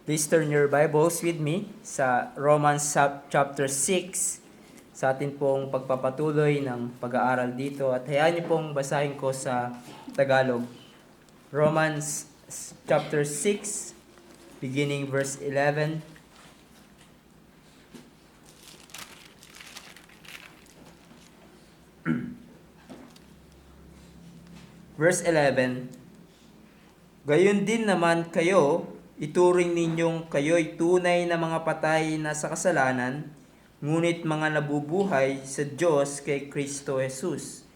Please turn your Bibles with me sa Romans chapter 6 sa atin pong pagpapatuloy ng pag-aaral dito at hayaan niyo pong basahin ko sa Tagalog. Romans chapter 6 beginning verse 11. Verse 11. Gayon din naman kayo, ituring ninyong kayo'y tunay na mga patay na sa kasalanan, ngunit mga nabubuhay sa Diyos kay Kristo Jesus.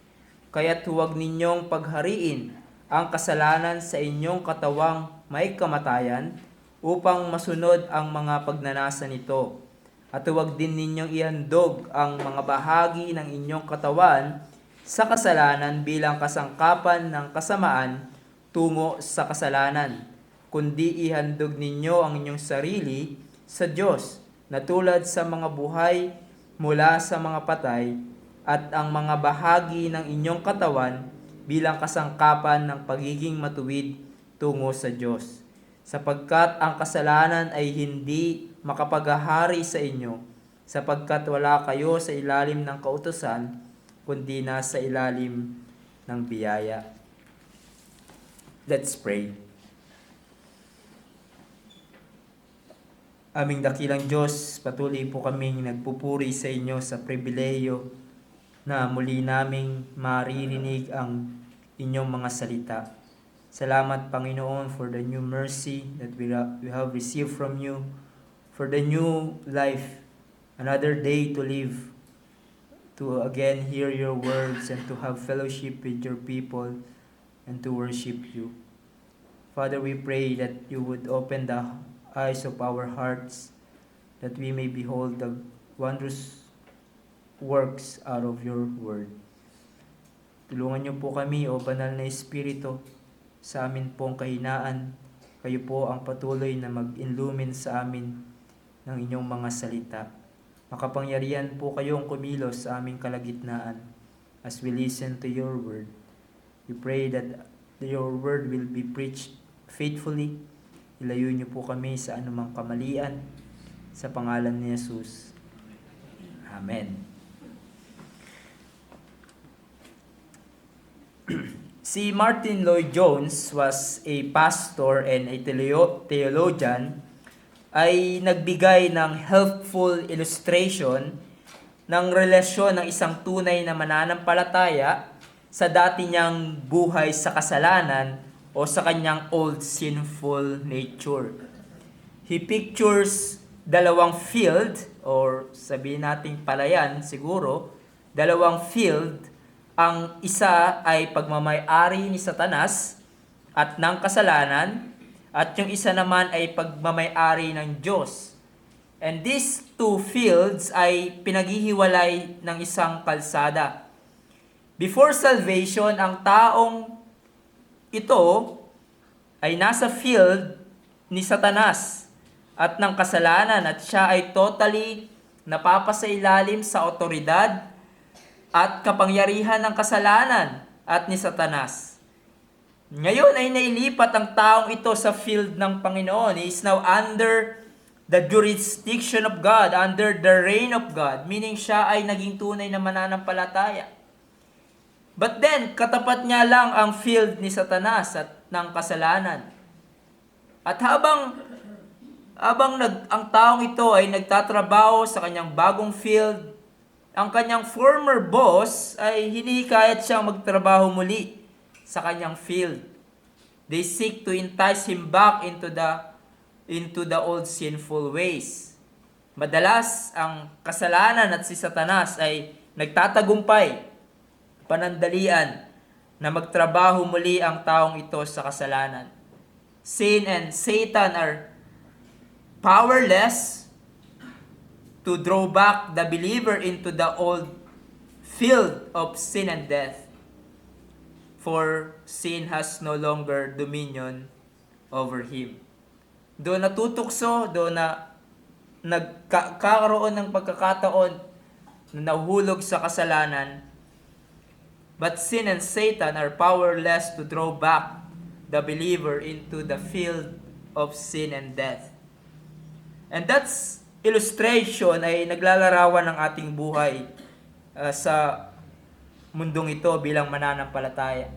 Kaya't huwag ninyong paghariin ang kasalanan sa inyong katawang may kamatayan upang masunod ang mga pagnanasa nito. At huwag din ninyong ihandog ang mga bahagi ng inyong katawan sa kasalanan bilang kasangkapan ng kasamaan tungo sa kasalanan, kundi ihandog ninyo ang inyong sarili sa Diyos na tulad sa mga buhay mula sa mga patay at ang mga bahagi ng inyong katawan bilang kasangkapan ng pagiging matuwid tungo sa Diyos. Sapagkat ang kasalanan ay hindi makapaghahari sa inyo, sapagkat wala kayo sa ilalim ng kautusan, kundi nasa ilalim ng biyaya. Let's pray. Aming dakilang Diyos, patuloy po kaming nagpupuri sa inyo sa pribileyo na muli naming maririnig ang inyong mga salita. Salamat, Panginoon, for the new mercy that we have received from you, for the new life, another day to live, to again hear your words and to have fellowship with your people and to worship you. Father, we pray that you would open the eyes of our hearts, that we may behold the wondrous works out of your word. Tulungan niyo po kami, O Banal na Espiritu, sa amin pong kahinaan. Kayo po ang patuloy na mag-illumine sa amin ng inyong mga salita. Makapangyarihan po kayong kumilos sa aming kalagitnaan as we listen to your word. We pray that your word will be preached faithfully. Ilayo niyo po kami sa anumang kamalian sa pangalan ni Jesus. Amen. Si Martin Lloyd-Jones was a pastor and a theologian ay nagbigay ng helpful illustration ng relasyon ng isang tunay na mananampalataya sa dati niyang buhay sa kasalanan o sa kanyang old sinful nature. He pictures dalawang field, or sabihin nating palayan siguro, dalawang field. Ang isa ay pagmamay-ari ni Satanas at ng kasalanan, at yung isa naman ay pagmamay-ari ng Diyos. And these two fields ay pinaghihiwalay ng isang kalsada. Before salvation, ang taong ito ay nasa field ni Satanas at ng kasalanan, at siya ay totally napapasailalim sa otoridad at kapangyarihan ng kasalanan at ni Satanas. Ngayon ay nailipat ang taong ito sa field ng Panginoon. He is now under the jurisdiction of God, under the reign of God, meaning siya ay naging tunay na mananampalataya. But then, katapat niya lang ang field ni Satanas at ng kasalanan. At habang ang taong ito ay nagtatrabaho sa kanyang bagong field, ang kanyang former boss ay hinihikayat siyang magtrabaho muli sa kanyang field. They seek to entice him back into the old sinful ways. Madalas, ang kasalanan at si Satanas ay nagtatagumpay, panandalian, na magtrabaho muli ang taong ito sa kasalanan. Sin and Satan are powerless to draw back the believer into the old field of sin and death. For sin has no longer dominion over him. Doon natutukso, doon na nagkakaroon ng pagkakataon na nahuhulog sa kasalanan. But sin and Satan are powerless to draw back the believer into the field of sin and death. And that's illustration ay naglalarawan ng ating buhay sa mundong ito bilang mananampalataya.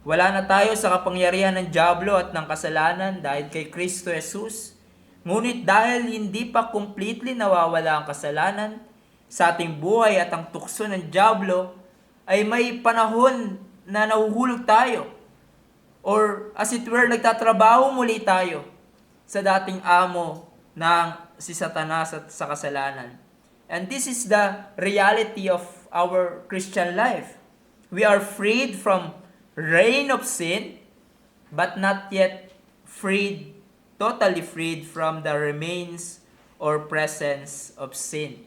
Wala na tayo sa kapangyarihan ng dyablo at ng kasalanan dahil kay Kristo Jesus. Ngunit dahil hindi pa completely nawawala ang kasalanan sa ating buhay at ang tukso ng dyablo, ay may panahon na nahuhulog tayo. Or as it were, nagtatrabaho muli tayo sa dating amo ng si Satanas at sa kasalanan. And this is the reality of our Christian life. We are freed from reign of sin, but not yet totally freed from the remains or presence of sin.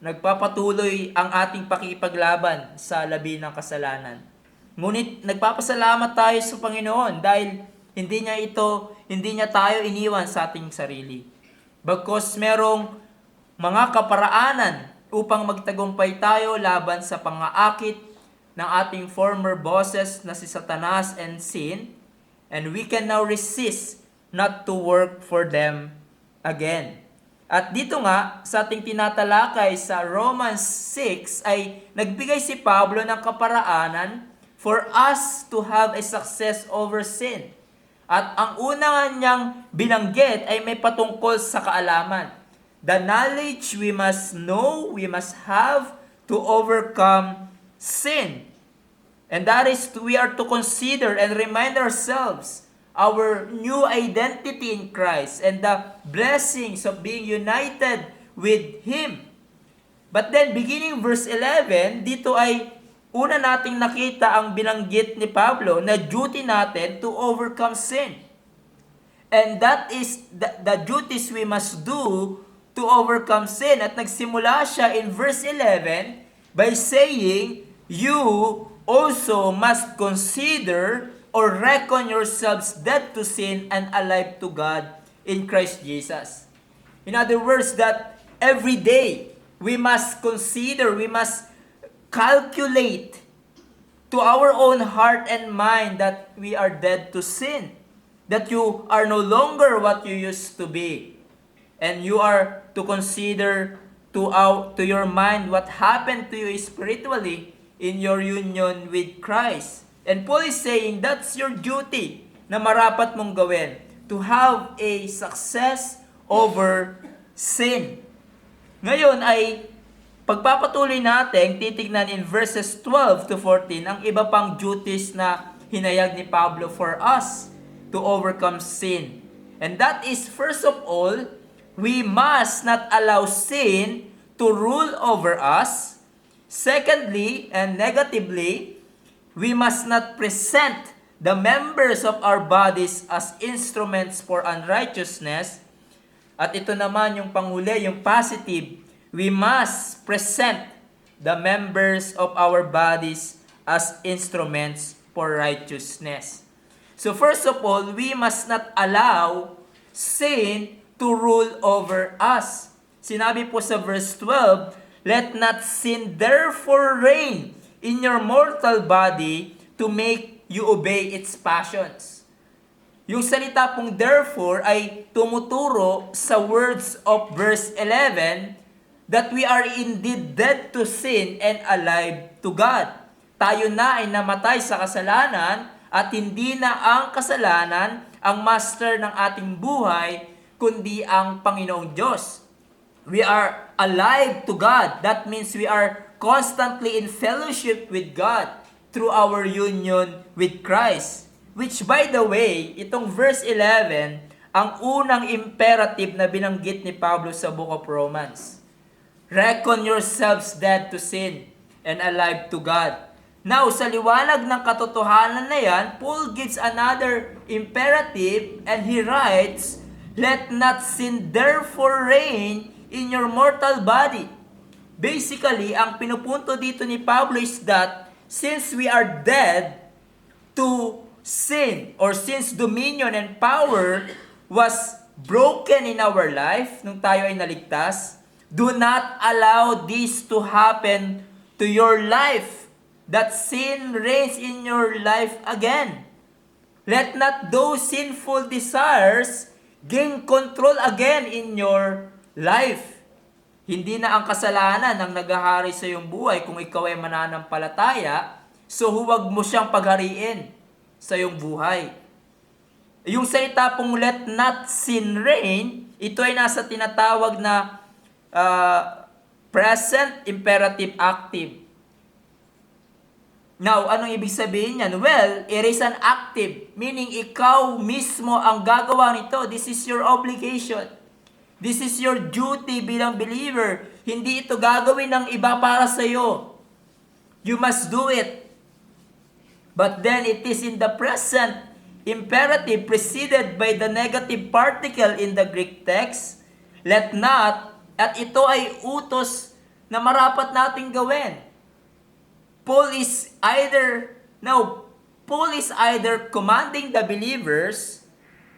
Nagpapatuloy ang ating pakikipaglaban sa labi ng kasalanan. Ngunit nagpapasalamat tayo sa Panginoon dahil hindi niya tayo iniwan sa ating sarili. Bagkus merong mga kaparaanan upang magtagumpay tayo laban sa pangaakit ng ating former bosses na si Satanas and sin, and we can now resist not to work for them again. At dito nga, sa ating tinatalakay sa Romans 6, ay nagbigay si Pablo ng kaparaanan for us to have a success over sin. At ang una niyang binanggit ay may patungkol sa kaalaman. The knowledge we must know, we must have to overcome sin. And that is, we are to consider and remind ourselves our new identity in Christ and the blessings of being united with Him. But then, beginning verse 11, dito ay una nating nakita ang binanggit ni Pablo na duty natin to overcome sin. And that is the duties we must do to overcome sin. At nagsimula siya in verse 11 by saying, you also must consider or reckon yourselves dead to sin and alive to God in Christ Jesus. In other words, that every day we must consider, we must calculate to our own heart and mind that we are dead to sin. That you are no longer what you used to be. And you are to consider to your mind what happened to you spiritually in your union with Christ. And Paul is saying that's your duty na marapat mong gawin to have a success over sin. Ngayon ay pagpapatuloy natin, titignan in verses 12 to 14 ang iba pang duties na hinayag ni Pablo for us to overcome sin. And that is, first of all, we must not allow sin to rule over us. Secondly, and negatively, we must not present the members of our bodies as instruments for unrighteousness. At ito naman yung panghuli, yung positive, we must present the members of our bodies as instruments for righteousness. So first of all, we must not allow sin to rule over us. Sinabi po sa verse 12, let not sin therefore reign in your mortal body to make you obey its passions. Yung salita pong therefore ay tumuturo sa words of verse 11 that we are indeed dead to sin and alive to God. Tayo na ay namatay sa kasalanan at hindi na ang kasalanan ang master ng ating buhay, kundi ang Panginoong Diyos. We are alive to God. That means we are constantly in fellowship with God through our union with Christ. Which, by the way, itong verse 11, ang unang imperative na binanggit ni Pablo sa Book of Romans. Reckon yourselves dead to sin and alive to God. Now, sa liwanag ng katotohanan na yan, Paul gives another imperative and he writes, let not sin therefore reign in your mortal body. Basically, ang pinupunto dito ni Pablo is that since we are dead to sin, or since dominion and power was broken in our life nung tayo ay naligtas, do not allow this to happen to your life, that sin reigns in your life again. Let not those sinful desires gain control again in your life. Hindi na ang kasalanan ang naghahari sa iyong buhay kung ikaw ay mananampalataya, so huwag mo siyang paghariin sa iyong buhay. Yung salita pong let not sin reign, ito ay nasa tinatawag na present imperative active. Now, anong ibig sabihin niyan? Well, it is an active, meaning ikaw mismo ang gagawa nito. This is your obligation. This is your duty bilang believer. Hindi ito gagawin ng iba para sa iyo. You must do it. But then it is in the present imperative preceded by the negative particle in the Greek text. Let not, at ito ay utos na marapat nating gawin. Paul is either commanding the believers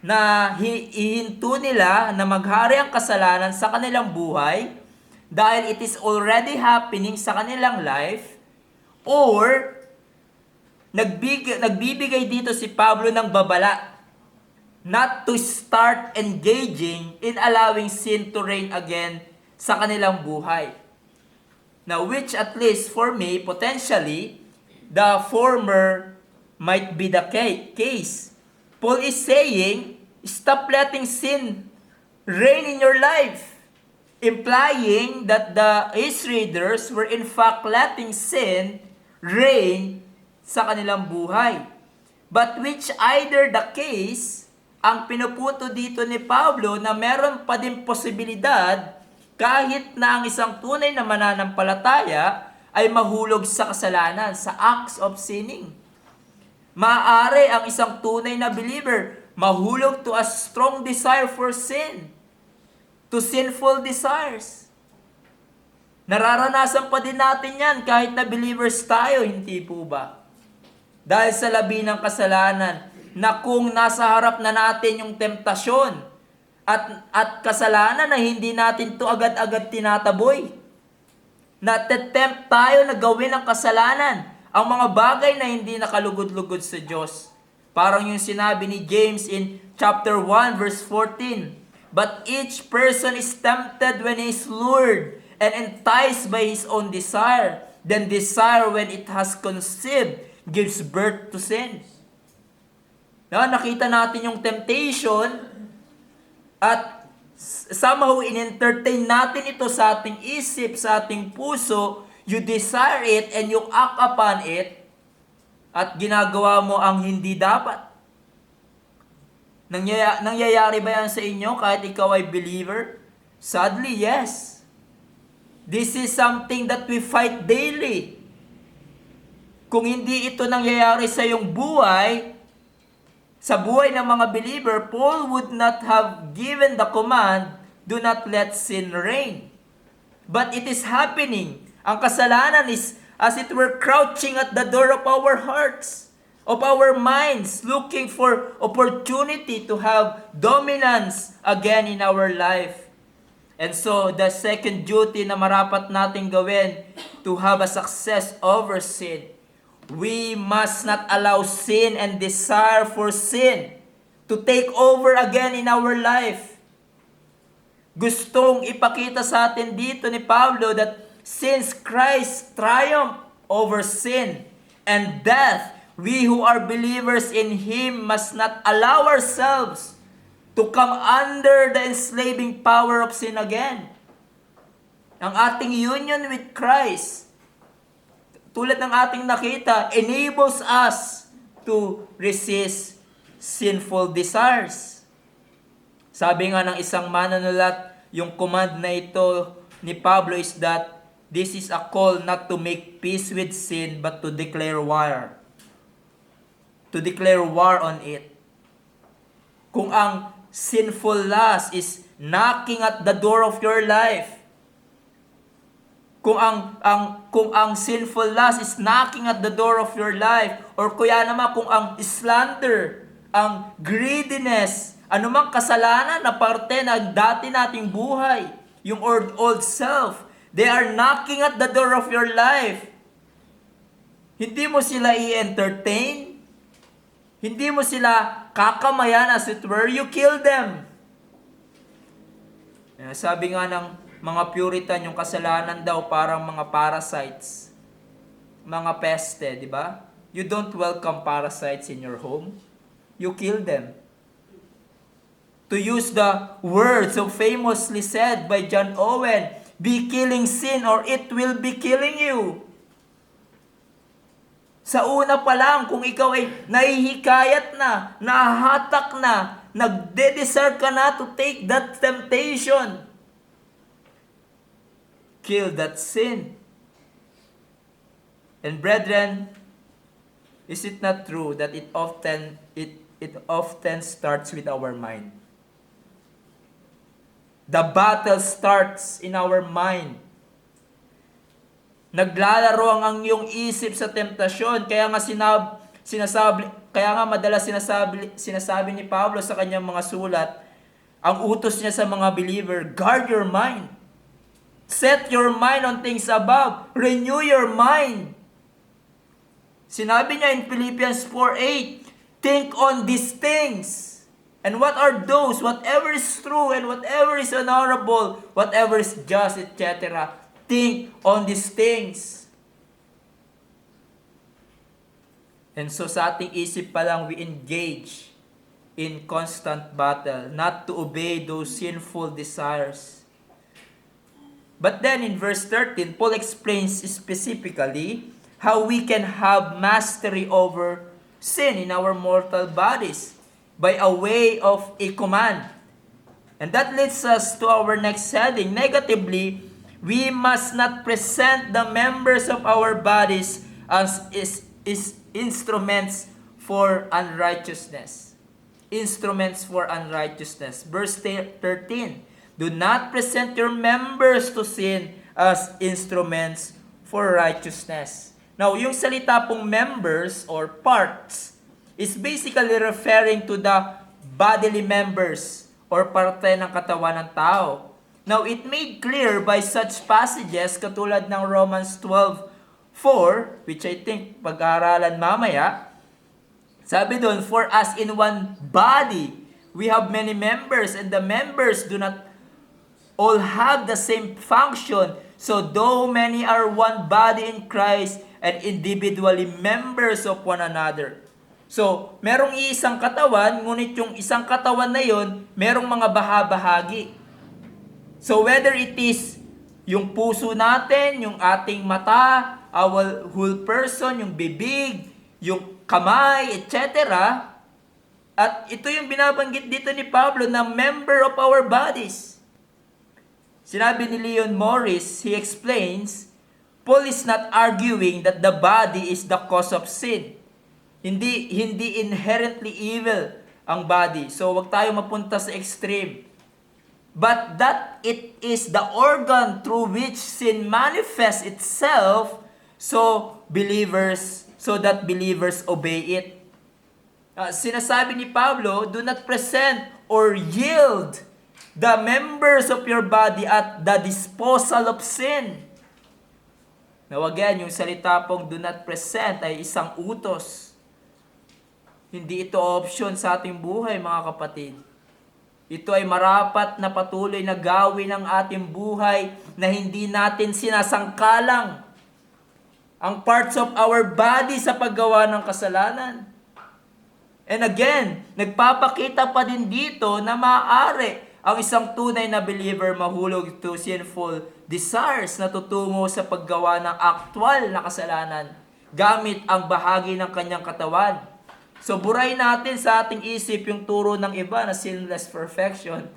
na ihinto nila na maghari ang kasalanan sa kanilang buhay dahil it is already happening sa kanilang life, or nagbibigay dito si Pablo ng babala not to start engaging in allowing sin to reign again sa kanilang buhay. Now, which at least for me, potentially, the former might be the case. Paul is saying, stop letting sin reign in your life, implying that his readers were in fact letting sin reign sa kanilang buhay. But which either the case, ang pinuputo dito ni Pablo na meron pa din posibilidad kahit na ang isang tunay na mananampalataya ay mahulog sa kasalanan, sa acts of sinning. Maaari ang isang tunay na believer mahulog to a strong desire for sin, to sinful desires. Nararanasan pa din natin yan kahit na believers tayo, hindi po ba? Dahil sa labi ng kasalanan, na kung nasa harap na natin yung temptasyon at kasalanan na hindi natin to agad-agad tinataboy. Natetempt tayo na gawin ang kasalanan, ang mga bagay na hindi nakalugod-lugod sa Diyos. Parang yung sinabi ni James in chapter 1 verse 14. But each person is tempted when he is lured and enticed by his own desire. Then desire, when it has conceived, gives birth to sin. Nakita natin yung temptation at somehow in-entertain natin ito sa ating isip, sa ating puso. You desire it and you act upon it at ginagawa mo ang hindi dapat. Nangyayari ba yan sa inyo kahit ikaw ay believer? Sadly, yes. This is something that we fight daily. Kung hindi ito nangyayari sa iyong buhay, sa buhay ng mga believer, Paul would not have given the command, do not let sin reign. But it is happening. Ang kasalanan is, as it were, crouching at the door of our hearts, of our minds, looking for opportunity to have dominance again in our life. And so, the second duty na marapat nating gawin to have a success over sin, we must not allow sin and desire for sin to take over again in our life. Gustong ipakita sa atin dito ni Pablo that since Christ triumphed over sin and death, we who are believers in Him must not allow ourselves to come under the enslaving power of sin again. Ang ating union with Christ, tulad ng ating nakita, enables us to resist sinful desires. Sabi nga ng isang manunulat, yung command na ito ni Pablo is that this is a call not to make peace with sin but to declare war. To declare war on it. Kung ang sinful lust is knocking at the door of your life, kung ang sinful lust is knocking at the door of your life, or kuya naman kung ang slander, ang greediness, anumang kasalanan na parte ng dati nating buhay, yung old self, they are knocking at the door of your life. Hindi mo sila i-entertain, hindi mo sila kakamayan, as it were, you kill them. Sabi nga ng mga Puritan, yung kasalanan daw parang mga parasites, mga peste, di ba? You don't welcome parasites in your home. You kill them. To use the words so famously said by John Owen, be killing sin or it will be killing you. Sa una pa lang, kung ikaw ay nahihikayat na, nahahatak na, nagde-desire ka na to take that temptation, kill that sin. And brethren, is it not true that it often starts with our mind? The battle starts in our mind. Naglalaro ang iyong isip sa temptasyon. Kaya nga madalas sinasabi ni Pablo sa kanyang mga sulat, ang utos niya sa mga believer, guard your mind. Set your mind on things above. Renew your mind. Sinabi niya in Philippians 4:8, think on these things. And what are those? Whatever is true and whatever is honorable, whatever is just, etc. Think on these things. And so sa ating isip pa lang, we engage in constant battle, not to obey those sinful desires. But then in verse 13, Paul explains specifically how we can have mastery over sin in our mortal bodies by a way of a command. And that leads us to our next heading. Negatively, we must not present the members of our bodies as instruments for unrighteousness. Instruments for unrighteousness. Verse 13, do not present your members to sin as instruments for righteousness. Now, yung salita pong members or parts is basically referring to the bodily members or parte ng katawan ng tao. Now, it made clear by such passages katulad ng Romans 12:4, which I think pag-aaralan mamaya. Sabi doon, for as in one body, we have many members, and the members do not all have the same function. So, though many are one body in Christ and individually members of one another. So, merong isang katawan, ngunit yung isang katawan na yon, merong mga bahagi. So whether it is yung puso natin, yung ating mata, our whole person, yung bibig, yung kamay, etc. At ito yung binabanggit dito ni Pablo na member of our bodies. Sinabi ni Leon Morris, he explains, Paul is not arguing that the body is the cause of sin. Hindi inherently evil ang body. So wag tayo mapunta sa extreme. But that it is the organ through which sin manifests itself, so that believers obey it. Sinasabi ni Pablo, do not present or yield the members of your body at the disposal of sin. Now again, yung salita pong do not present ay isang utos. Hindi ito option sa ating buhay, mga kapatid. Ito ay marapat na patuloy na gawin ng ating buhay na hindi natin sinasangkalang ang parts of our body sa paggawa ng kasalanan. And again, nagpapakita pa din dito na maaari ang isang tunay na believer mahulog to sinful desires na tutungo sa paggawa ng aktwal na kasalanan gamit ang bahagi ng kanyang katawan. So, buray natin sa ating isip yung turo ng iba na sinless perfection.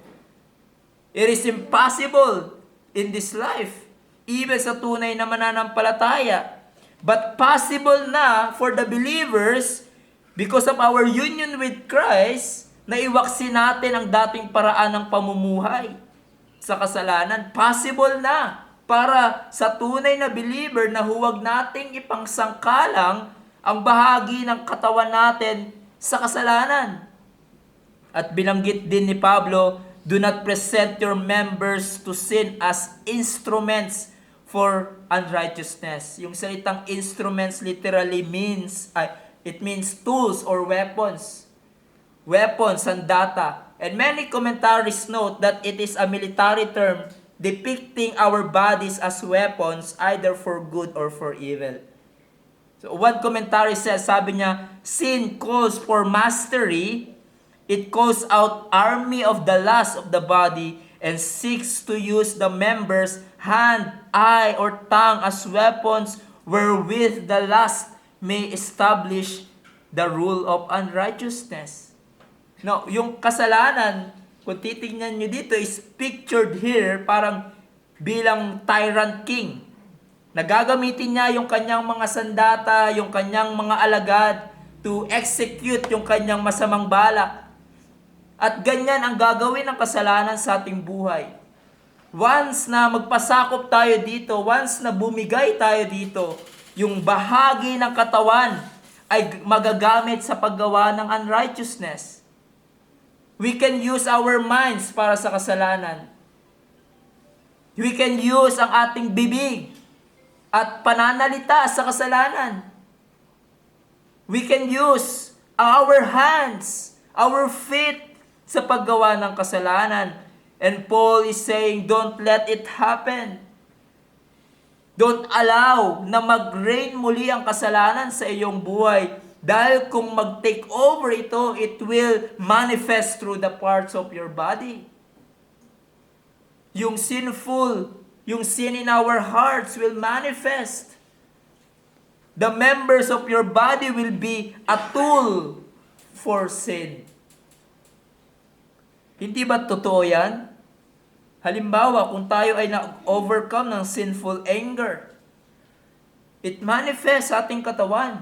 It is impossible in this life, even sa tunay na mananampalataya. But possible na for the believers, because of our union with Christ, na iwaksin natin ang dating paraan ng pamumuhay sa kasalanan. Possible na para sa tunay na believer na huwag nating ipangsangkalang ang bahagi ng katawan natin sa kasalanan. At binanggit din ni Pablo, do not present your members to sin as instruments for unrighteousness. Yung salitang instruments literally means, it means tools or weapons. Weapons, sandata. And many commentaries note that it is a military term depicting our bodies as weapons either for good or for evil. So one commentary says, sabi niya, sin calls for mastery, it calls out army of the lust of the body, and seeks to use the members, hand, eye, or tongue as weapons wherewith the lust may establish the rule of unrighteousness. No, yung kasalanan, kung titingnan nyo dito, is pictured here parang bilang tyrant king. Nagagamitin niya yung kanyang mga sandata, yung kanyang mga alagad to execute yung kanyang masamang balak. At ganyan ang gagawin ng kasalanan sa ating buhay. Once na magpasakop tayo dito, once na bumigay tayo dito, yung bahagi ng katawan ay magagamit sa paggawa ng unrighteousness. We can use our minds para sa kasalanan. We can use ang ating bibig at pananalita sa kasalanan. We can use our hands, our feet sa paggawa ng kasalanan. And Paul is saying, don't let it happen. Don't allow na mag-reign muli ang kasalanan sa iyong buhay. Dahil kung mag-take over ito, it will manifest through the parts of your body. Yung sin in our hearts will manifest. The members of your body will be a tool for sin. Hindi ba totoo yan? Halimbawa, kung tayo ay na-overcome ng sinful anger, it manifests sa ating katawan.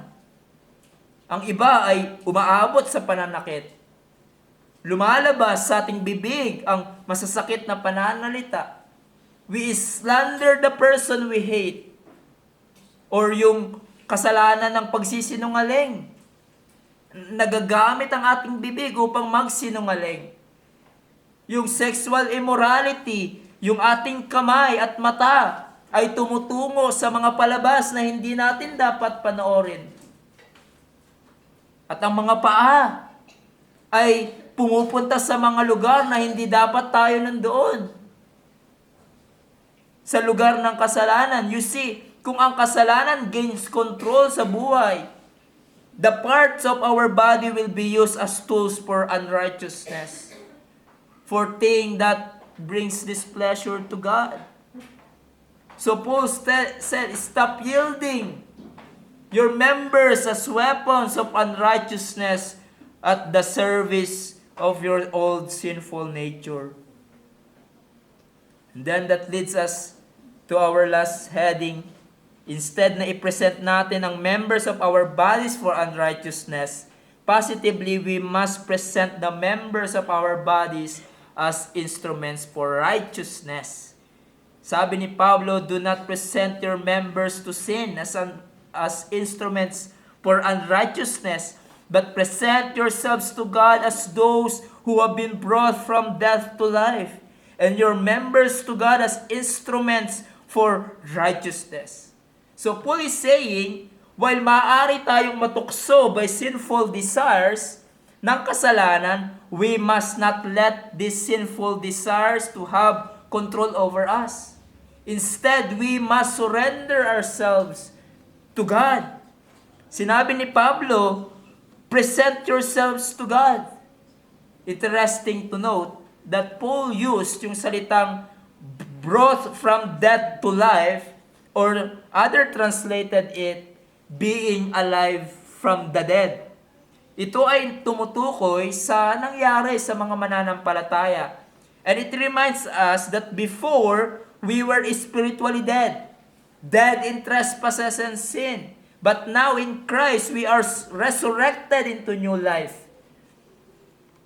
Ang iba ay umaabot sa pananakit. Lumalabas sa ating bibig ang masasakit na pananalita. We slander the person we hate. Or yung kasalanan ng pagsisinungaling. Nagagamit ang ating bibig upang magsinungaling. Yung sexual immorality, yung ating kamay at mata ay tumutungo sa mga palabas na hindi natin dapat panoorin. At ang mga paa ay pumupunta sa mga lugar na hindi dapat tayo nandoon. Sa lugar ng kasalanan. You see, kung ang kasalanan gains control sa buhay, the parts of our body will be used as tools for unrighteousness. For things that brings displeasure to God. So Paul said, stop yielding your members as weapons of unrighteousness at the service of your old sinful nature. And then that leads us to our last heading. Instead na i-present natin ang members of our bodies for unrighteousness, positively we must present the members of our bodies as instruments for righteousness. Sabi ni Pablo, do not present your members to sin as instruments for unrighteousness, but present yourselves to God as those who have been brought from death to life, and your members to God as instruments for righteousness. So Paul is saying, while maaari tayong matukso by sinful desires ng kasalanan, we must not let these sinful desires to have control over us. Instead, we must surrender ourselves to God. Sinabi ni Pablo, present yourselves to God. Interesting to note that Paul used yung salitang brought from death to life, or other translated it, being alive from the dead. Ito ay tumutukoy sa nangyari sa mga mananampalataya. And it reminds us that before, we were spiritually dead. Dead in trespasses and sin. But now in Christ, we are resurrected into new life.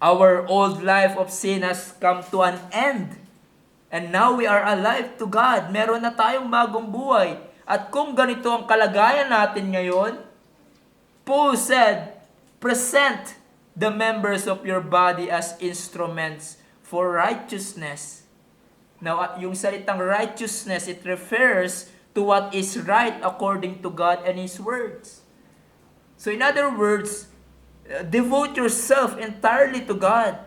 Our old life of sin has come to an end. And now we are alive to God. Meron na tayong bagong buhay. At kung ganito ang kalagayan natin ngayon, Paul said, present the members of your body as instruments for righteousness. Now, yung salitang righteousness, it refers to what is right according to God and His words. So in other words, devote yourself entirely to God.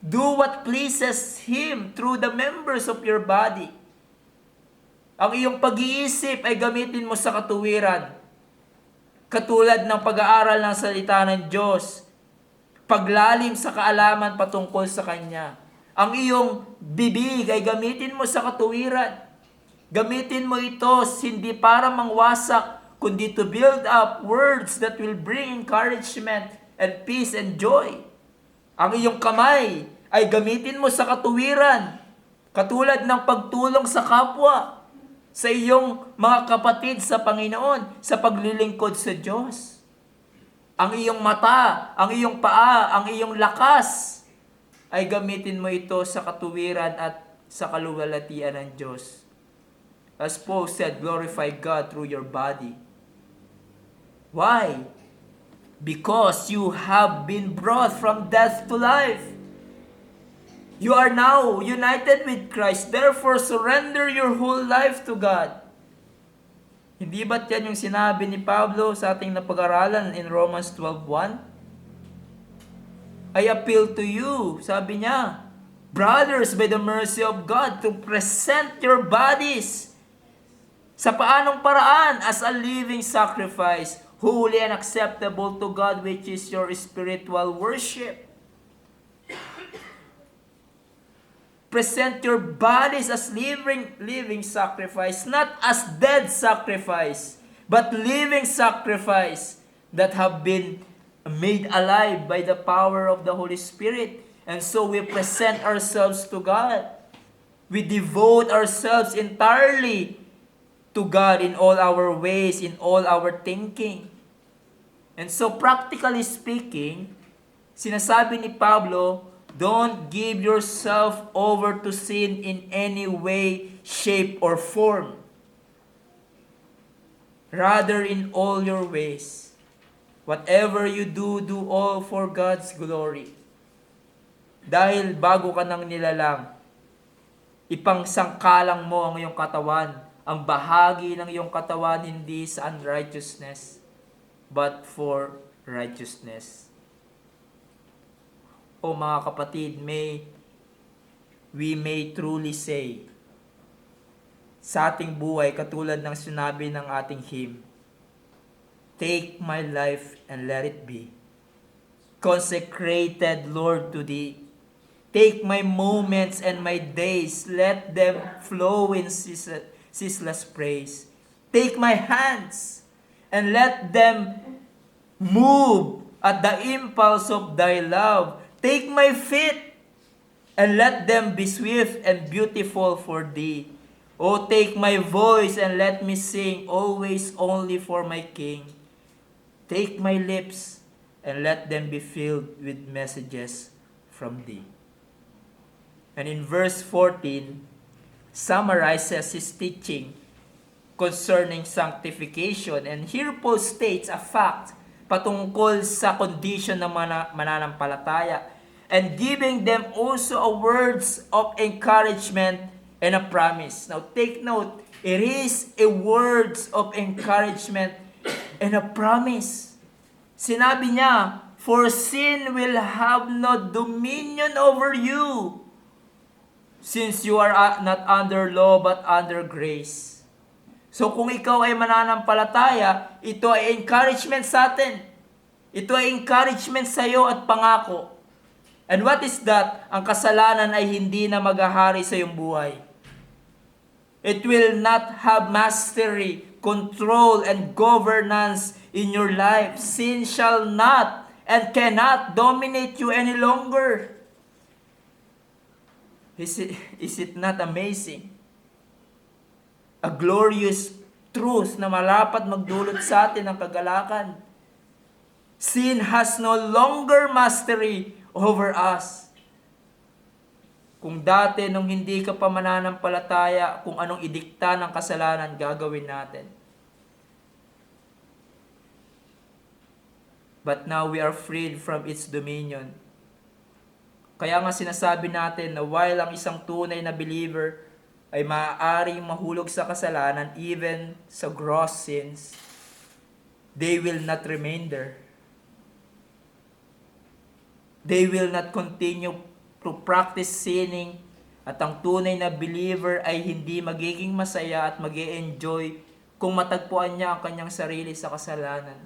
Do what pleases Him through the members of your body. Ang iyong pag-iisip ay gamitin mo sa katuwiran. Katulad ng pag-aaral ng salita ng Diyos, paglalim sa kaalaman patungkol sa Kanya. Ang iyong bibig ay gamitin mo sa katuwiran. Gamitin mo ito hindi para mangwasak, kundi to build up words that will bring encouragement and peace and joy. Ang iyong kamay ay gamitin mo sa katuwiran, katulad ng pagtulong sa kapwa, sa iyong mga kapatid sa Panginoon, sa paglilingkod sa Diyos. Ang iyong mata, ang iyong paa, ang iyong lakas, ay gamitin mo ito sa katuwiran at sa kaluwalhatian ng Diyos. As Paul said, glorify God through your body. Why? Because you have been brought from death to life. You are now united with Christ. Therefore, surrender your whole life to God. Hindi ba't yan yung sinabi ni Pablo sa ating napag-aralan in Romans 12:1? I appeal to you, sabi niya, brothers, by the mercy of God, to present your bodies sa paanong paraan as a living sacrifice, holy and acceptable to God, which is your spiritual worship. Present your bodies as living sacrifice, not as dead sacrifice, but living sacrifice that have been made alive by the power of the Holy Spirit. And so we present ourselves to God. We devote ourselves entirely to God in all our ways, in all our thinking. And so practically speaking, sinasabi ni Pablo, don't give yourself over to sin in any way, shape, or form. Rather, in all your ways, whatever you do, do all for God's glory. Dahil bago ka nang nilalang, ipangsangkalang mo ang iyong katawan, ang bahagi ng iyong katawan hindi sa unrighteousness, but for righteousness. O mga kapatid, we may truly say, sa ating buhay, katulad ng sinabi ng ating hymn, take my life and let it be consecrated, Lord, to Thee. Take my moments and my days, let them flow in ceaseless praise. Take my hands and let them move at the impulse of Thy love. Take my feet and let them be swift and beautiful for Thee. Oh, take my voice and let me sing always only for my King. Take my lips and let them be filled with messages from Thee. And in verse 14, summarizes his teaching concerning sanctification. And here Paul states a fact patungkol sa condition ng mananampalataya, and giving them also a words of encouragement and a promise. Now take note, it is a words of encouragement and a promise. Sinabi niya, for sin will have no dominion over you, since you are not under law but under grace. So kung ikaw ay mananampalataya, ito ay encouragement sa atin. Ito ay encouragement sa iyo at pangako. And what is that? Ang kasalanan ay hindi na maghahari sa iyong buhay. It will not have mastery, control, and governance in your life. Sin shall not and cannot dominate you any longer. Is it not amazing? A glorious truth na malapat magdulot sa atin ng kagalakan. Sin has no longer mastery over us. Kung dati nung hindi ka pa mananampalataya, kung anong idikta ng kasalanan gagawin natin. But now we are freed from its dominion. Kaya nga sinasabi natin na while ang isang tunay na believer ay maaaring mahulog sa kasalanan, even sa gross sins, they will not remain there. They will not continue to practice sinning, at ang tunay na believer ay hindi magiging masaya at mag-e-enjoy kung matagpuan niya ang kanyang sarili sa kasalanan.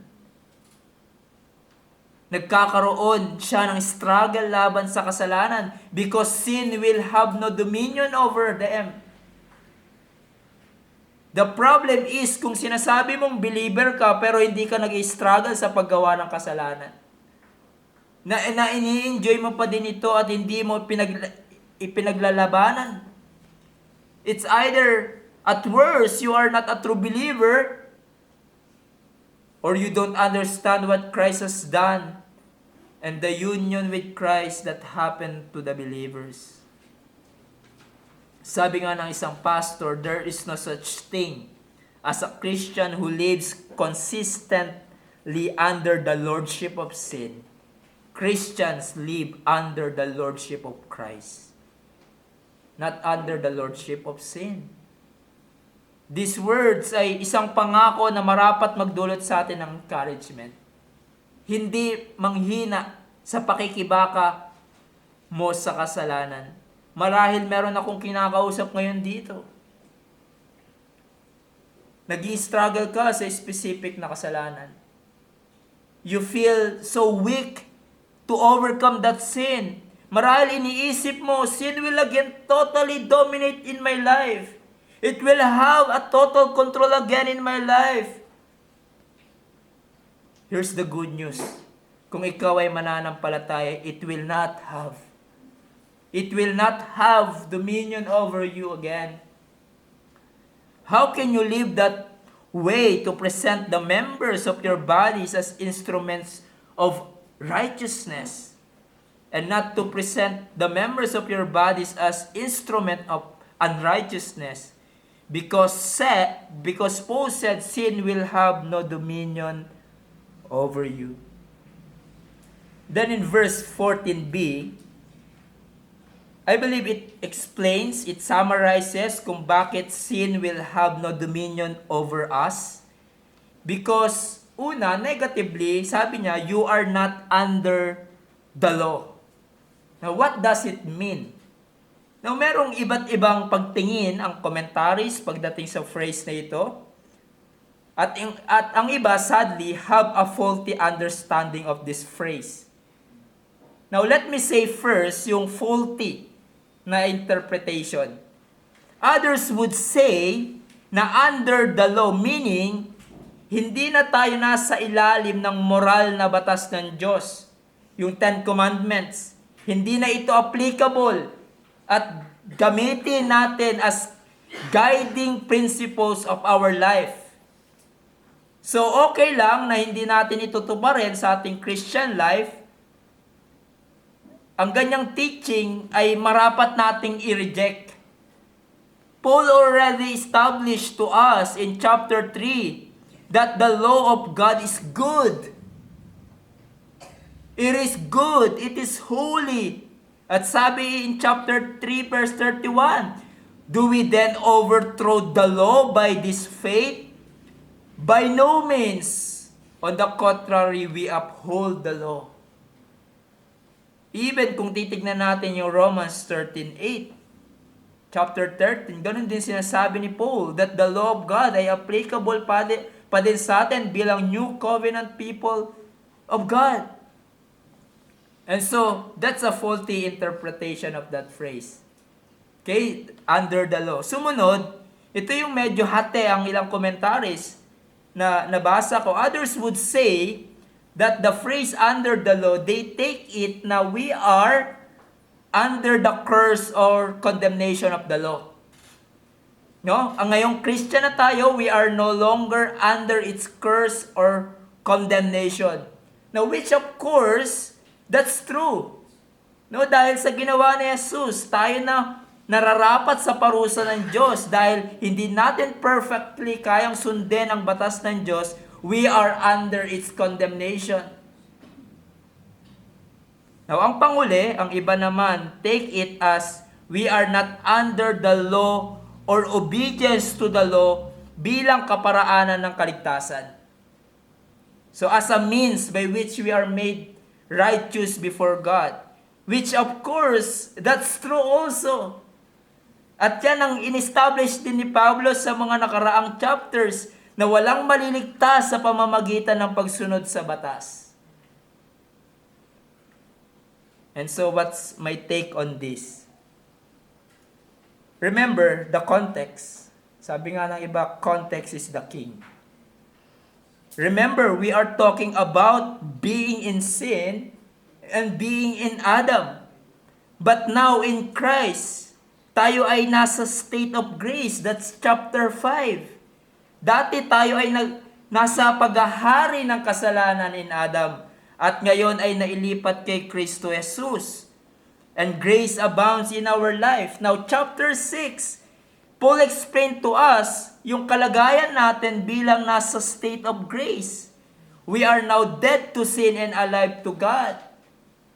Nagkakaroon siya ng struggle laban sa kasalanan because sin will have no dominion over them. The problem is kung sinasabi mong believer ka pero hindi ka nag-struggle sa paggawa ng kasalanan. Na ini-enjoy mo pa din ito at hindi mo ipinaglalabanan. It's either at worst you are not a true believer or you don't understand what Christ has done and the union with Christ that happened to the believers. Sabi nga ng isang pastor, there is no such thing as a Christian who lives consistently under the lordship of sin. Christians live under the lordship of Christ, not under the lordship of sin. These words ay isang pangako na marapat magdulot sa atin ng encouragement. Hindi manghina sa pakikibaka mo sa kasalanan. Marahil meron akong kinakausap ngayon dito. Nag-i-struggle ka sa specific na kasalanan. You feel so weak to overcome that sin. Marahil iniisip mo, sin will again totally dominate in my life. It will have a total control again in my life. Here's the good news. Kung ikaw ay mananampalataya, it will not have. It will not have dominion over you again. How can you live that way to present the members of your bodies as instruments of righteousness and not to present the members of your bodies as instrument of unrighteousness? Because Paul said sin will have no dominion over you. Then in verse 14b, I believe it explains, it summarizes kung bakit sin will have no dominion over us. Because, una, negatively, sabi niya, you are not under the law. Now, what does it mean? Now, merong iba't ibang pagtingin ang commentaries pagdating sa phrase na ito. At ang iba, sadly, have a faulty understanding of this phrase. Now, let me say first yung faulty na interpretation. Others would say na under the law, meaning hindi na tayo nasa ilalim ng moral na batas ng Diyos. Yung Ten Commandments. Hindi na ito applicable at gamitin natin as guiding principles of our life. So okay lang na hindi natin itutuparin sa ating Christian life. Ang ganyang teaching ay marapat nating i-reject. Paul already established to us in chapter 3 that the law of God is good. It is good. It is holy. At sabi in chapter 3 verse 31, do we then overthrow the law by this faith? By no means. On the contrary, we uphold the law. Even kung titignan natin yung Romans 13:8, chapter 13, ganun din sinasabi ni Paul that the law of God ay applicable pa din sa atin bilang new covenant people of God. And so, that's a faulty interpretation of that phrase. Okay? Under the law. Sumunod, ito yung medyo hate ang ilang commentaries na nabasa ko. Others would say that the phrase under the law, they take it na we are under the curse or condemnation of the law. No? Ang ngayong Christian na tayo, we are no longer under its curse or condemnation. Now, which of course, that's true. No, dahil sa ginawa ni Jesus, tayo na nararapat sa parusa ng Diyos dahil hindi natin perfectly kayang sundin ang batas ng Diyos. We are under its condemnation. Now, ang panguli, ang iba naman, take it as we are not under the law or obedience to the law bilang kaparaanan ng kaligtasan. So, as a means by which we are made righteous before God. Which of course, that's true also. At yan ang in-establish din ni Pablo sa mga nakaraang chapters na walang maliligtas sa pamamagitan ng pagsunod sa batas. And so what's my take on this? Remember the context. Sabi nga ng iba, context is the king. Remember, we are talking about being in sin and being in Adam. But now in Christ, tayo ay nasa state of grace. That's chapter 5. Dati tayo ay nasa paghahari ng kasalanan in Adam. At ngayon ay nailipat kay Kristo Jesus. And grace abounds in our life. Now chapter 6, Paul explained to us yung kalagayan natin bilang nasa state of grace. We are now dead to sin and alive to God.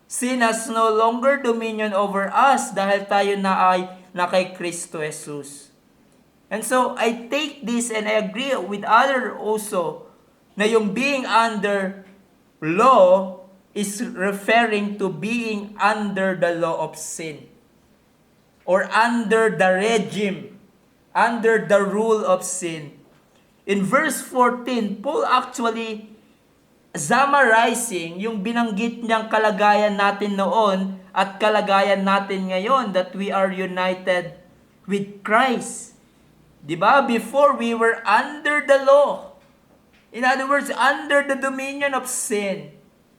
Sin has no longer dominion over us dahil tayo na ay na kay Kristo Jesus. And so, I take this and I agree with other also na yung being under law is referring to being under the law of sin or under the regime, under the rule of sin. In verse 14, Paul actually summarizing yung binanggit niyang kalagayan natin noon at kalagayan natin ngayon that we are united with Christ. Diba? Before we were under the law. In other words, under the dominion of sin.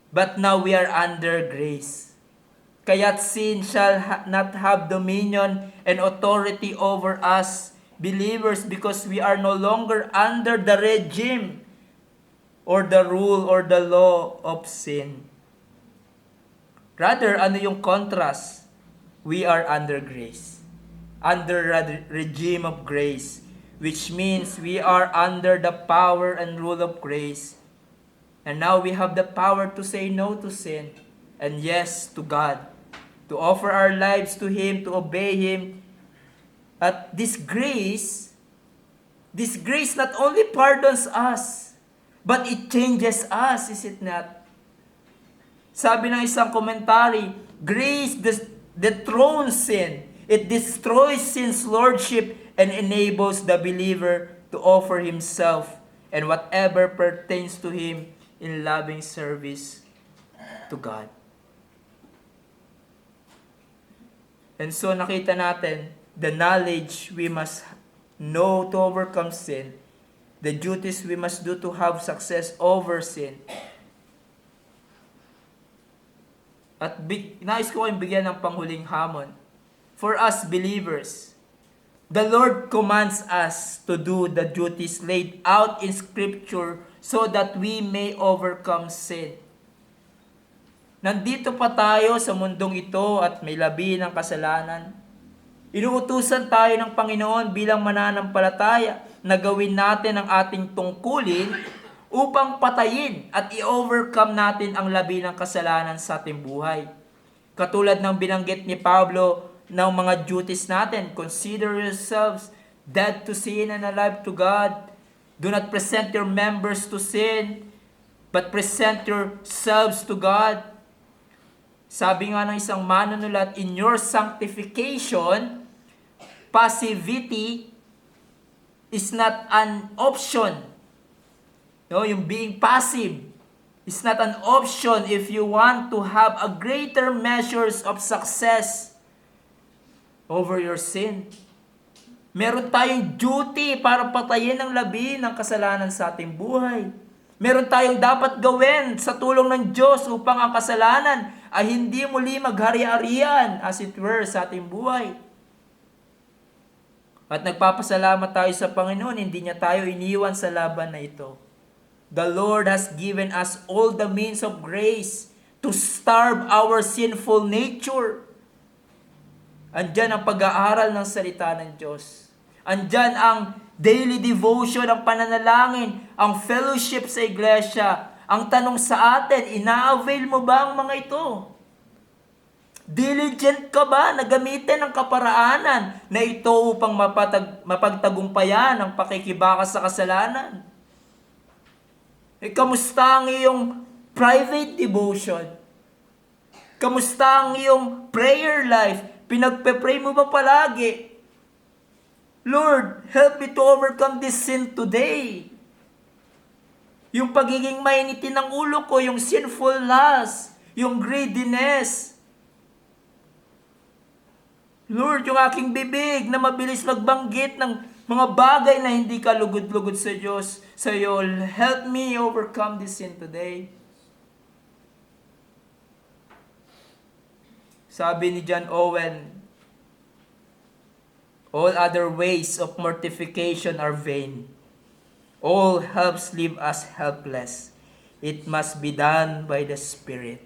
But now we are under grace. Kaya't sin shall not have dominion and authority over us believers because we are no longer under the regime or the rule or the law of sin. Rather, ano yung contrast? We are under grace. Under the regime of grace, which means we are under the power and rule of grace. And now we have the power to say no to sin and yes to God, to offer our lives to Him, to obey Him. At this grace not only pardons us, but it changes us, is it not? Sabi ng isang commentary, grace dethrones sin. It destroys sin's lordship and enables the believer to offer himself and whatever pertains to him in loving service to God. And so nakita natin the knowledge we must know to overcome sin, the duties we must do to have success over sin. At nais ko kayong bigyan ng panghuling hamon. For us believers, the Lord commands us to do the duties laid out in Scripture so that we may overcome sin. Nandito pa tayo sa mundong ito at may labi ng kasalanan. Inuutusan tayo ng Panginoon bilang mananampalataya na gawin natin ang ating tungkulin upang patayin at i-overcome natin ang labi ng kasalanan sa ating buhay. Katulad ng binanggit ni Pablo ng mga duties natin, consider yourselves dead to sin and alive to God. Do not present your members to sin, but present yourselves to God. Sabi nga ng isang manunulat, in your sanctification, passivity is not an option. No, yung being passive is not an option if you want to have a greater measures of success over your sin. Meron tayong duty para patayin ang labi ng kasalanan sa ating buhay. Meron tayong dapat gawin sa tulong ng Diyos upang ang kasalanan ay hindi muli maghari-harian as it were sa ating buhay. At nagpapasalamat tayo sa Panginoon, hindi niya tayo iniwan sa laban na ito. The Lord has given us all the means of grace to starve our sinful nature. Andyan ang pag-aaral ng salita ng Diyos. Andyan ang daily devotion, ang pananalangin, ang fellowship sa iglesia. Ang tanong sa atin, ina-avail mo ba ang mga ito? Diligent ka ba na gamitin ang kaparaanan na ito upang mapagtagumpayan ang pakikibaka sa kasalanan? Kamusta ang iyong private devotion? Kamusta ang iyong prayer life? Pinagpe-pray mo ba palagi? Lord, help me to overcome this sin today. Yung pagiging mainitin ng ulo ko, yung sinful lust, yung greediness. Lord, yung aking bibig na mabilis magbanggit ng mga bagay na hindi ka lugod-lugod sa Diyos, sa iyo, help me overcome this sin today. Sabi ni John Owen, all other ways of mortification are vain. All helps leave us helpless. It must be done by the Spirit.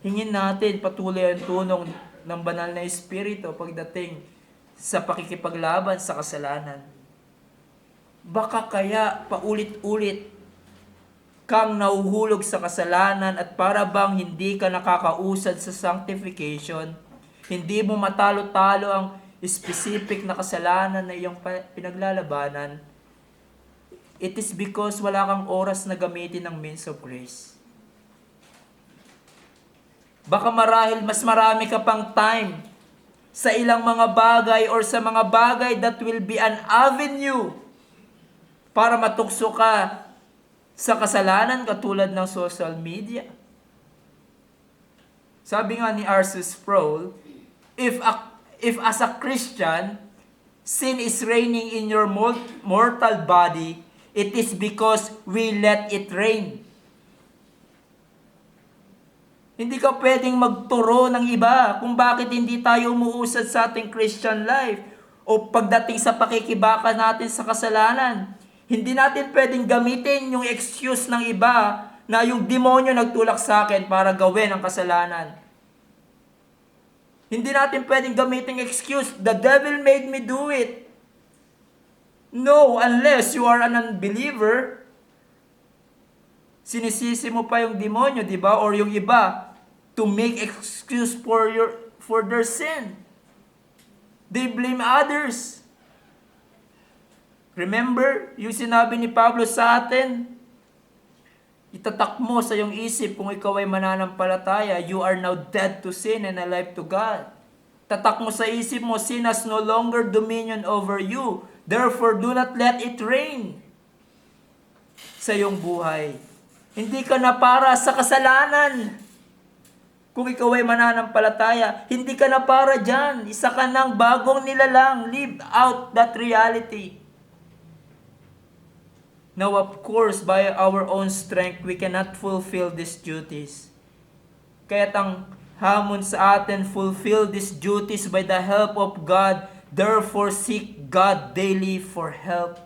Hingin natin patuloy ang tulong ng banal na Espiritu pagdating sa pakikipaglaban sa kasalanan. Baka kaya paulit-ulit kang nauhulog sa kasalanan at para bang hindi ka nakakausad sa sanctification, hindi mo matalo-talo ang specific na kasalanan na iyong pinaglalabanan, it is because wala kang oras na gamitin ang means of grace. Baka marahil mas marami ka pang time sa ilang mga bagay or sa mga bagay that will be an avenue para matukso ka sa kasalanan katulad ng social media. Sabi nga ni R.C. Sproul, if as a Christian, sin is reigning in your mortal body, it is because we let it reign. Hindi ka pwedeng magturo ng iba kung bakit hindi tayo umuusad sa ating Christian life o pagdating sa pakikibaka natin sa kasalanan. Hindi natin pwedeng gamitin yung excuse ng iba na yung demonyo nagtulak sa akin para gawin ang kasalanan. Hindi natin pwedeng gamitin excuse, the devil made me do it. No, unless you are an unbeliever, sinisisi mo pa yung demonyo, di ba? Or yung iba, to make excuse for their sin. They blame others. Remember, yung sinabi ni Pablo sa atin, itatak mo sa iyong isip kung ikaw ay mananampalataya, you are now dead to sin and alive to God. Tatak mo sa isip mo, sin has no longer dominion over you. Therefore, do not let it reign sa iyong buhay. Hindi ka na para sa kasalanan. Kung ikaw ay mananampalataya, hindi ka na para dyan. Isa ka ng bagong nilalang. Live out that reality. Now, of course, by our own strength, we cannot fulfill these duties. Kaya't ang hamon sa atin, fulfill these duties by the help of God. Therefore, seek God daily for help.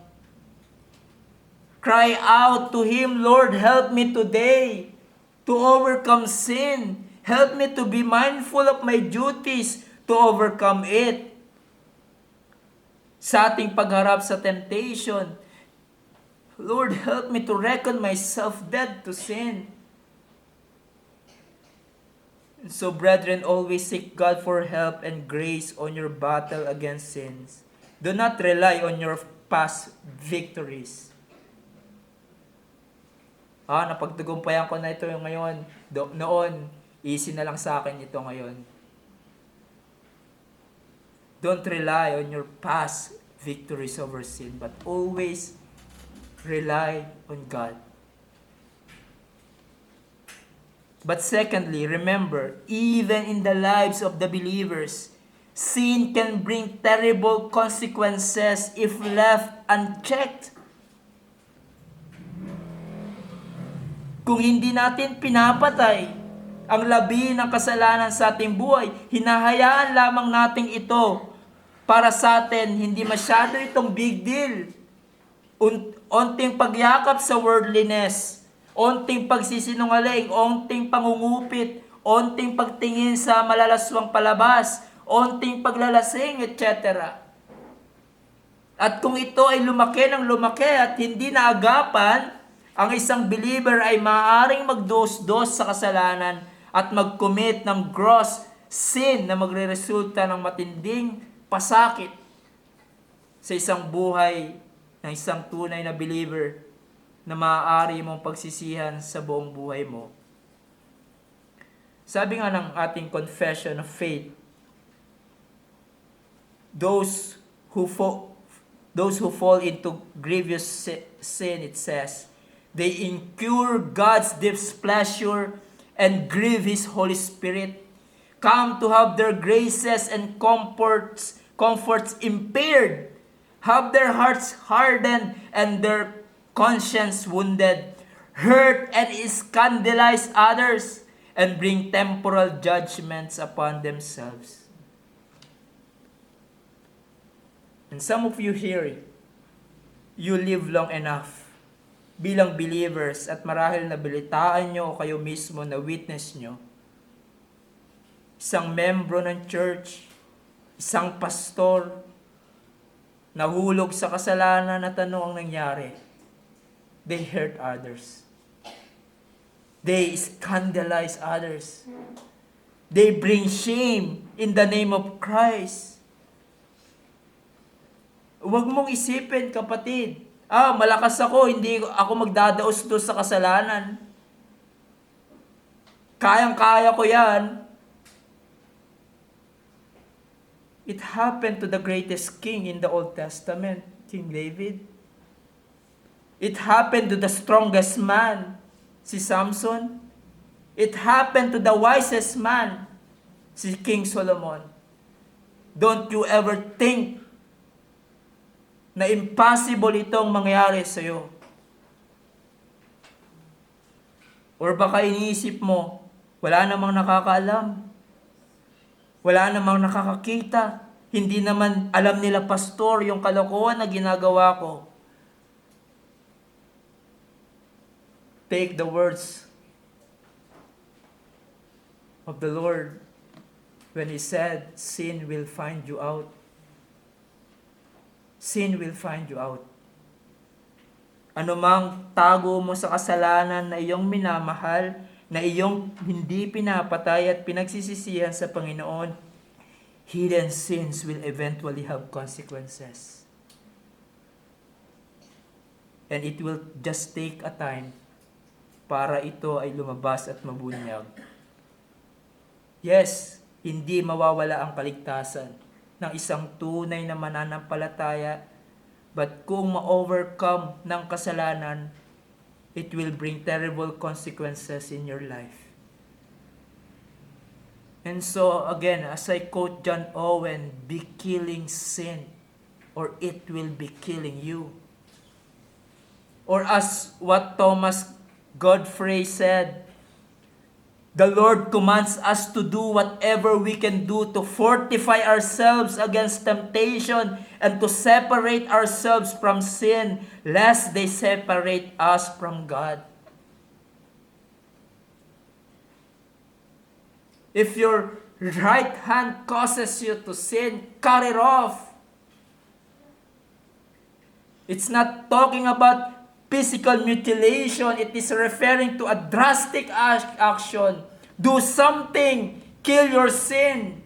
Cry out to Him, Lord, help me today to overcome sin. Help me to be mindful of my duties to overcome it. Sa ating pagharap sa temptation, Lord, help me to reckon myself dead to sin. So, brethren, always seek God for help and grace on your battle against sins. Do not rely on your past victories. Napagtagumpayan ko na ito yung ngayon. Noon, easy na lang sa akin ito ngayon. Don't rely on your past victories over sin, but always rely on God. But secondly, remember, even in the lives of the believers, sin can bring terrible consequences if left unchecked. Kung hindi natin pinapatay ang labi ng kasalanan sa ating buhay, hinahayaan lamang natin ito para sa atin, hindi masyado itong big deal. Onting pagyakap sa worldliness, onting pagsisinungaling, onting pangungupit, onting pagtingin sa malalaswang palabas, onting paglalasing, etc. At kung ito ay lumaki ng lumaki at hindi naagapan, ang isang believer ay maaaring magdos-dos sa kasalanan at mag-commit ng gross sin na magre-resulta ng matinding pasakit sa isang buhay ng isang tunay na believer na maaari mong pagsisihan sa buong buhay mo. Sabi nga ng ating confession of faith, those who fall into grievous sin, it says, they incur God's displeasure and grieve His Holy Spirit, come to have their graces and comforts impaired, have their hearts hardened and their conscience wounded, hurt and scandalize others, and bring temporal judgments upon themselves. And some of you here, you live long enough bilang believers at marahil nabalitaan nyo o kayo mismo na witness nyo. Isang membro ng church, isang pastor, nahulog sa kasalanan at ano ang nangyari? They hurt others. They scandalize others. They bring shame in the name of Christ. Huwag mong isipin, kapatid, malakas ako, hindi ako magdadaos doon sa kasalanan. Kayang-kaya ko yan. It happened to the greatest king in the Old Testament, King David. It happened to the strongest man, si Samson. It happened to the wisest man, si King Solomon. Don't you ever think na impossible itong mangyari sa iyo. Or baka iniisip mo, wala namang nakakaalam. Wala namang nakakakita. Hindi naman alam nila, pastor, yung kalokohan na ginagawa ko. Take the words of the Lord when He said, sin will find you out. Sin will find you out. Ano mang tago mo sa kasalanan na iyong minamahal, na iyong hindi pinapatay at pinagsisisihan sa Panginoon, hidden sins will eventually have consequences. And it will just take a time para ito ay lumabas at mabunyag. Yes, hindi mawawala ang kaligtasan ng isang tunay na mananampalataya, but kung ma-overcome ng kasalanan, it will bring terrible consequences in your life. And so, again, as I quote John Owen, be killing sin, or it will be killing you. Or as what Thomas Godfrey said, the Lord commands us to do whatever we can do to fortify ourselves against temptation and to separate ourselves from sin, lest they separate us from God. If your right hand causes you to sin, cut it off. It's not talking about physical mutilation. It is referring to a drastic action. Do something. Kill your sin.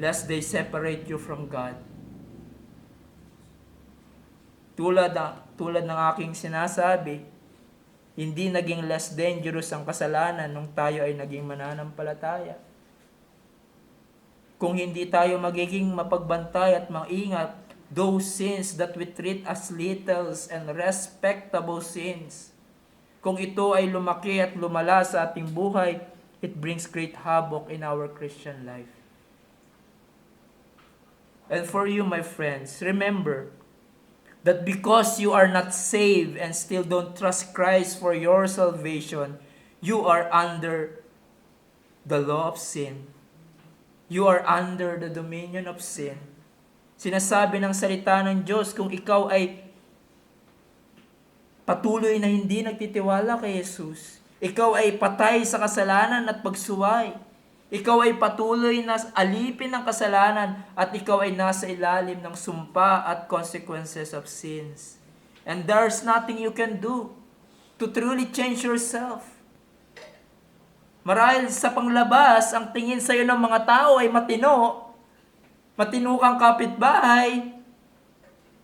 Lest they separate you from God. Tulad ng aking sinasabi, hindi naging less dangerous ang kasalanan nung tayo ay naging mananampalataya. Kung hindi tayo magiging mapagbantay at maingat, those sins that we treat as little and respectable sins, kung ito ay lumaki at lumala sa ating buhay, it brings great havoc in our Christian life. And for you, my friends, remember that because you are not saved and still don't trust Christ for your salvation, you are under the law of sin. You are under the dominion of sin. Sinasabi ng salita ng Diyos, kung ikaw ay patuloy na hindi nagtitiwala kay Jesus, ikaw ay patay sa kasalanan at pagsuway, ikaw ay patuloy na alipin ng kasalanan at ikaw ay nasa ilalim ng sumpa at consequences of sins. And there's nothing you can do to truly change yourself. Marahil sa panglabas, ang tingin sa iyo ng mga tao ay matino kang kapitbahay,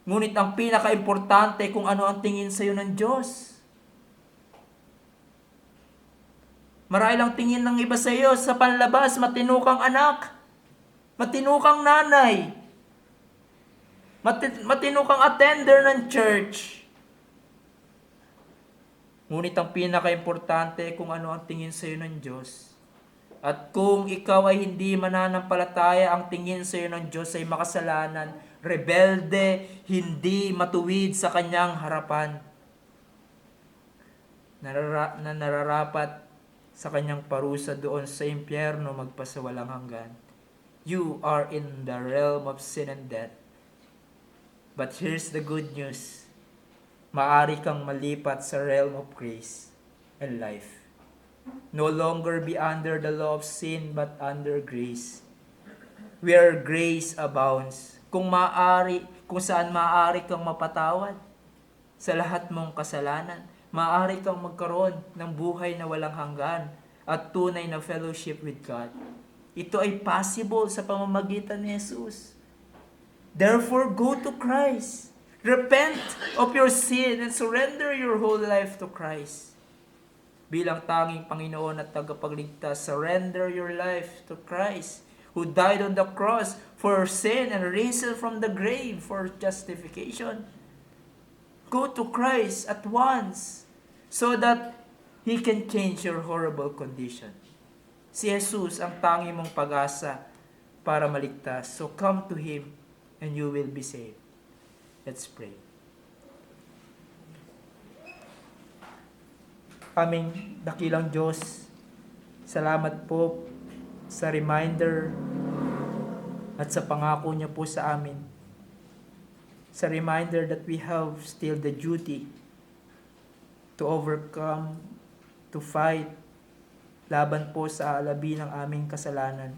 ngunit ang pinaka-importante kung ano ang tingin sa iyo ng Diyos. Marahil ang tingin ng iba sa iyo sa panlabas, matino kang anak, matino kang nanay, matino kang attender ng church. Ngunit ang pinaka-importante kung ano ang tingin sa iyo ng Diyos. At kung ikaw ay hindi mananampalataya, ang tingin sa iyo ng Diyos ay makasalanan, rebelde, hindi matuwid sa kanyang harapan, na nararapat sa kanyang parusa doon sa impyerno magpasawalang hanggan. You are in the realm of sin and death. But here's the good news. Maari kang malipat sa realm of grace and life. No longer be under the law of sin, but under grace. Where grace abounds. Kung saan maaari kang mapatawad sa lahat mong kasalanan. Maaari kang magkaroon ng buhay na walang hanggan at tunay na fellowship with God. Ito ay possible sa pamamagitan ni Jesus. Therefore, go to Christ. Repent of your sin and surrender your whole life to Christ. Bilang tanging Panginoon at tagapagligtas, surrender your life to Christ, who died on the cross for sin and risen from the grave for justification. Go to Christ at once so that He can change your horrible condition. Si Jesus ang tanging mong pag-asa para maligtas. So come to Him and you will be saved. Let's pray. Aming dakilang Diyos, salamat po sa reminder at sa pangako niyo po sa amin. Sa reminder that we have still the duty to overcome, to fight, laban po sa alabi ng aming kasalanan.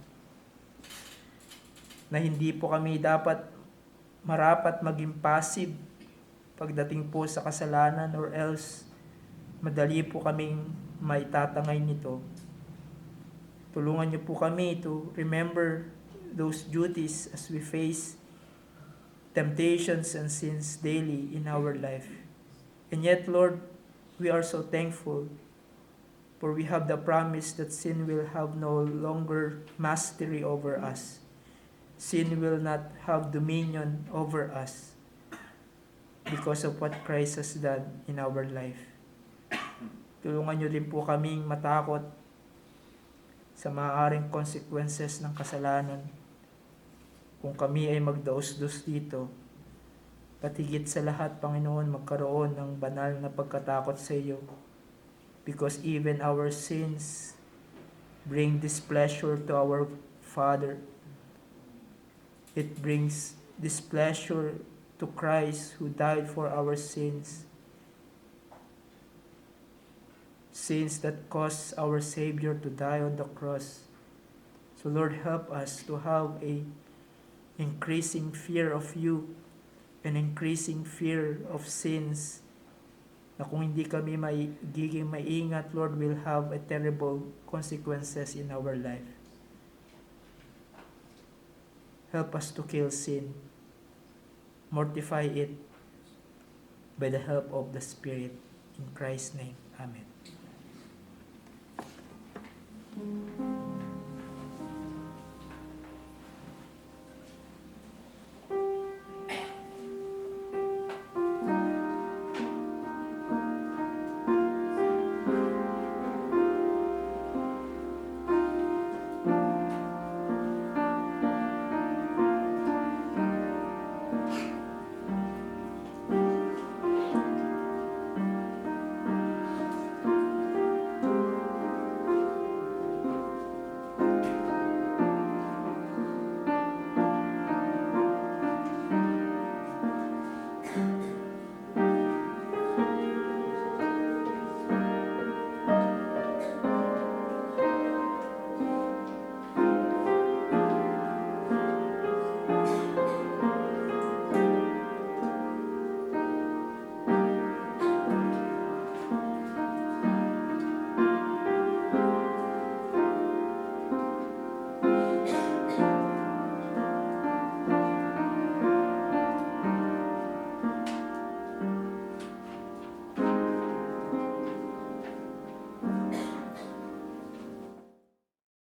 Na hindi po kami dapat marapat maging passive pagdating po sa kasalanan, or else madali po kaming maitatangay nito. Tulungan niyo po kami to remember those duties as we face temptations and sins daily in our life. And yet, Lord, we are so thankful, for we have the promise that sin will have no longer mastery over us. Sin will not have dominion over us because of what Christ has done in our life. Tulungan niyo din po kaming matakot sa maaaring consequences ng kasalanan kung kami ay magdaos-dos dito. At higit sa lahat, Panginoon, magkaroon ng banal na pagkatakot sa iyo, because even our sins bring displeasure to our Father. It brings displeasure to Christ who died for our sins. Sins that caused our Savior to die on the cross. So Lord, help us to have a increasing fear of you, an increasing fear of sins, na kung hindi kami magiging maingat, Lord, will have a terrible consequences in our life. Help us to kill sin, mortify it by the help of the Spirit. In Christ's name, Amen.